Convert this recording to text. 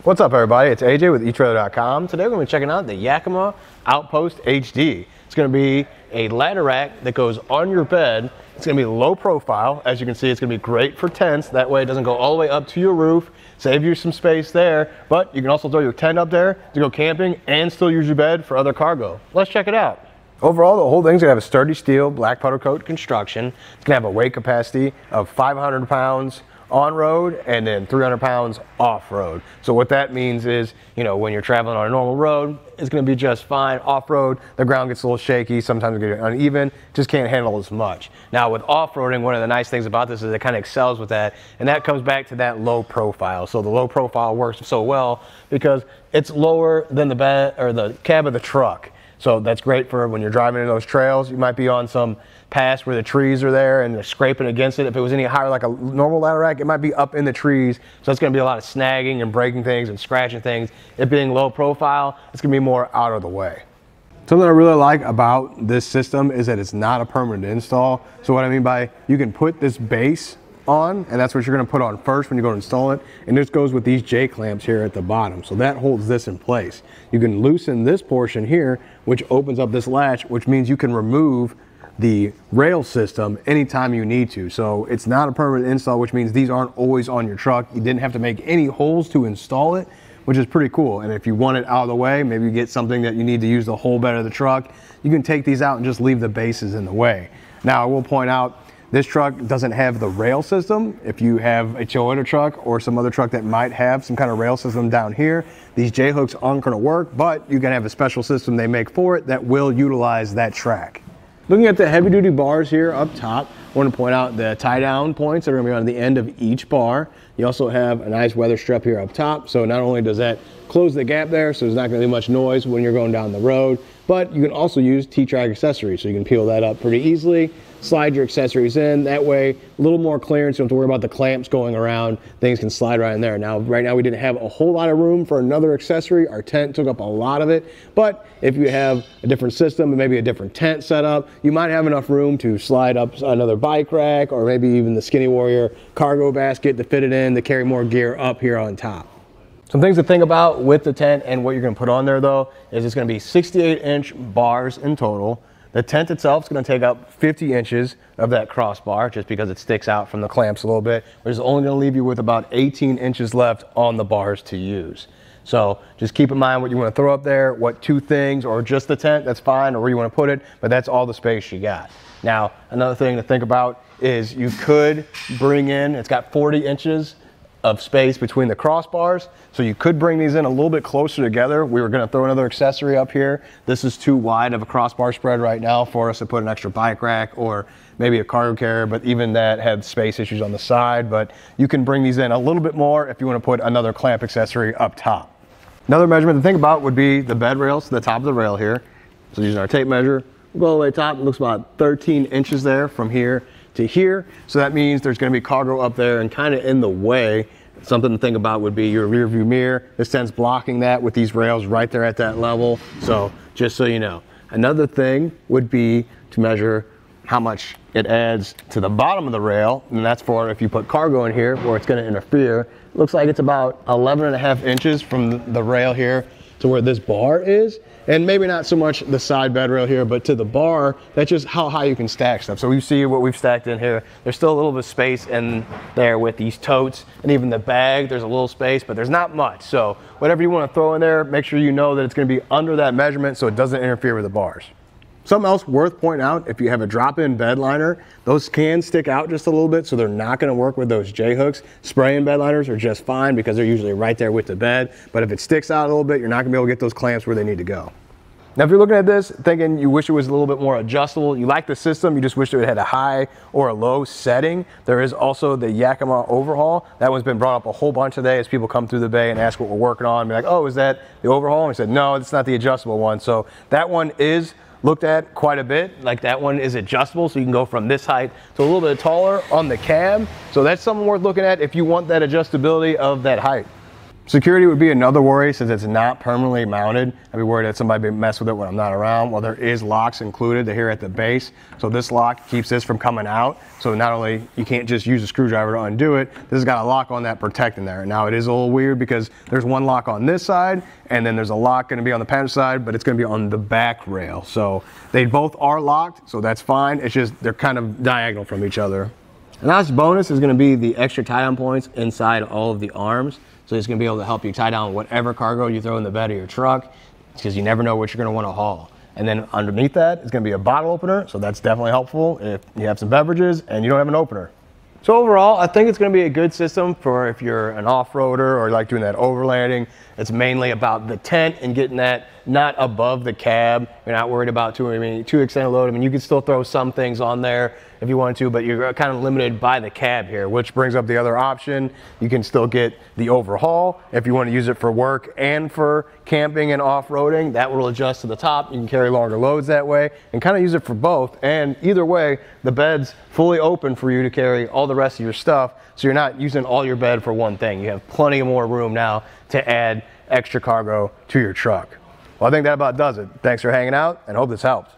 What's up, everybody? It's AJ with etrailer.com. Today we're going to be checking out the Yakima OutPost HD. It's going to be a ladder rack that goes on your bed. It's going to be low profile. As you can see, it's going to be great for tents. That way it doesn't go all the way up to your roof. Save you some space there, but you can also throw your tent up there to go camping and still use your bed for other cargo. Let's check it out. Overall, the whole thing's going to have a sturdy steel black powder coat construction. It's going to have a weight capacity of 500 pounds on road and then 300 pounds off road. So what that means is, you know, when you're traveling on a normal road, it's going to be just fine. Off road, the ground gets a little shaky, sometimes it gets uneven, just can't handle as much. Now with off-roading, one of the nice things about this is it kind of excels with that, and that comes back to that low profile. So the low profile works so well because it's lower than the bed or the cab of the truck. So that's great for when you're driving in those trails. You might be on some pass where the trees are there and they're scraping against it. If it was any higher like a normal ladder rack, it might be up in the trees. So it's going to be a lot of snagging and breaking things and scratching things. It being low profile, it's going to be more out of the way. Something I really like about this system is that it's not a permanent install. So what I mean by, you can put this base on, and that's what you're going to put on first when you go to install it, and this goes with these J clamps here at the bottom, so that holds this in place. You can loosen this portion here, which opens up this latch, which means you can remove the rail system anytime you need to. So it's not a permanent install, which means these aren't always on your truck. You didn't have to make any holes to install it, which is pretty cool. And if you want it out of the way, maybe you get something that you need to use the whole bed of the truck, you can take these out and just leave the bases in the way. Now I will point out, this truck doesn't have the rail system. If you have a Toyota truck or some other truck that might have some kind of rail system down here, these J hooks aren't going to work, but you can have a special system they make for it that will utilize that track. Looking at the heavy duty bars here up top, I want to point out the tie down points that are going to be on the end of each bar. You also have a nice weather strip here up top. So not only does that close the gap there, so there's not going to be much noise when you're going down the road, but you can also use T-track accessories. So you can peel that up pretty easily, slide your accessories in. That way, a little more clearance. You don't have to worry about the clamps going around. Things can slide right in there. Now, right now we didn't have a whole lot of room for another accessory. Our tent took up a lot of it. But if you have a different system and maybe a different tent setup, you might have enough room to slide up another bike rack or maybe even the Skinny Warrior cargo basket to fit it in to carry more gear up here on top. Some things to think about with the tent and what you're going to put on there though is it's going to be 68-inch bars in total. The tent itself is going to take up 50 inches of that crossbar just because it sticks out from the clamps a little bit, which is only going to leave you with about 18 inches left on the bars to use. So just keep in mind what you want to throw up there, what two things, or just the tent, that's fine, or where you want to put it, but that's all the space you got. Now, another thing to think about is you could bring in, it's got 40 inches of space between the crossbars, so you could bring these in a little bit closer together. We were going to throw another accessory up here. This is too wide of a crossbar spread right now for us to put an extra bike rack or maybe a cargo carrier, but even that had space issues on the side. But you can bring these in a little bit more if you want to put another clamp accessory up top. Another measurement to think about would be the bed rails to the top of the rail here. So using our tape measure, we'll go all the way top. It looks about 13 inches there from here to here. So that means there's going to be cargo up there and kind of in the way. Something to think about would be your rear view mirror. This tent's blocking that with these rails right there at that level. So just so you know. Another thing would be to measure how much it adds to the bottom of the rail, and that's for if you put cargo in here where it's going to interfere. It looks like it's about 11.5 inches from the rail here to where this bar is, and maybe not so much the side bed rail here, but to the bar, that's just how high you can stack stuff. So we see what we've stacked in here. There's still a little bit of space in there with these totes, and even the bag, there's a little space, but there's not much. So whatever you want to throw in there, make sure you know that it's going to be under that measurement so it doesn't interfere with the bars. Something else worth pointing out, if you have a drop-in bed liner, those can stick out just a little bit, so they're not going to work with those J hooks. Spray-in bed liners are just fine because they're usually right there with the bed, but if it sticks out a little bit, you're not going to be able to get those clamps where they need to go. Now, if you're looking at this thinking you wish it was a little bit more adjustable, you like the system, you just wish it had a high or a low setting, there is also the Yakima overhaul. That one's been brought up a whole bunch today as people come through the bay and ask what we're working on. Be like, oh, is that the overhaul? And we said, no, it's not the adjustable one. So that one is looked at quite a bit. Like that one is adjustable, so you can go from this height to a little bit taller on the cab. So that's something worth looking at if you want that adjustability of that height. Security would be another worry since it's not permanently mounted. I'd be worried that somebody would mess with it when I'm not around. Well, there is locks included here at the base. So this lock keeps this from coming out. So not only you can't just use a screwdriver to undo it, this has got a lock on that protecting there. Now it is a little weird because there's one lock on this side and then there's a lock gonna be on the passenger side, but it's gonna be on the back rail. So they both are locked, so that's fine. It's just they're kind of diagonal from each other. The last bonus is gonna be the extra tie-down points inside all of the arms. So it's gonna be able to help you tie down whatever cargo you throw in the bed of your truck, because you never know what you're gonna wanna haul. And then underneath that is gonna be a bottle opener, so that's definitely helpful if you have some beverages and you don't have an opener. So overall, I think it's gonna be a good system for if you're an off-roader or like doing that overlanding. It's mainly about the tent and getting that not above the cab. You're not worried about too extended load. I mean, you can still throw some things on there if you want to, but you're kind of limited by the cab here, which brings up the other option. You can still get the overhaul if you want to use it for work and for camping and off-roading. That will adjust to the top. You can carry longer loads that way and kind of use it for both. And either way, the bed's fully open for you to carry all the rest of your stuff, so you're not using all your bed for one thing. You have plenty of more room now to add extra cargo to your truck. Well, I think that about does it. Thanks for hanging out and hope this helps.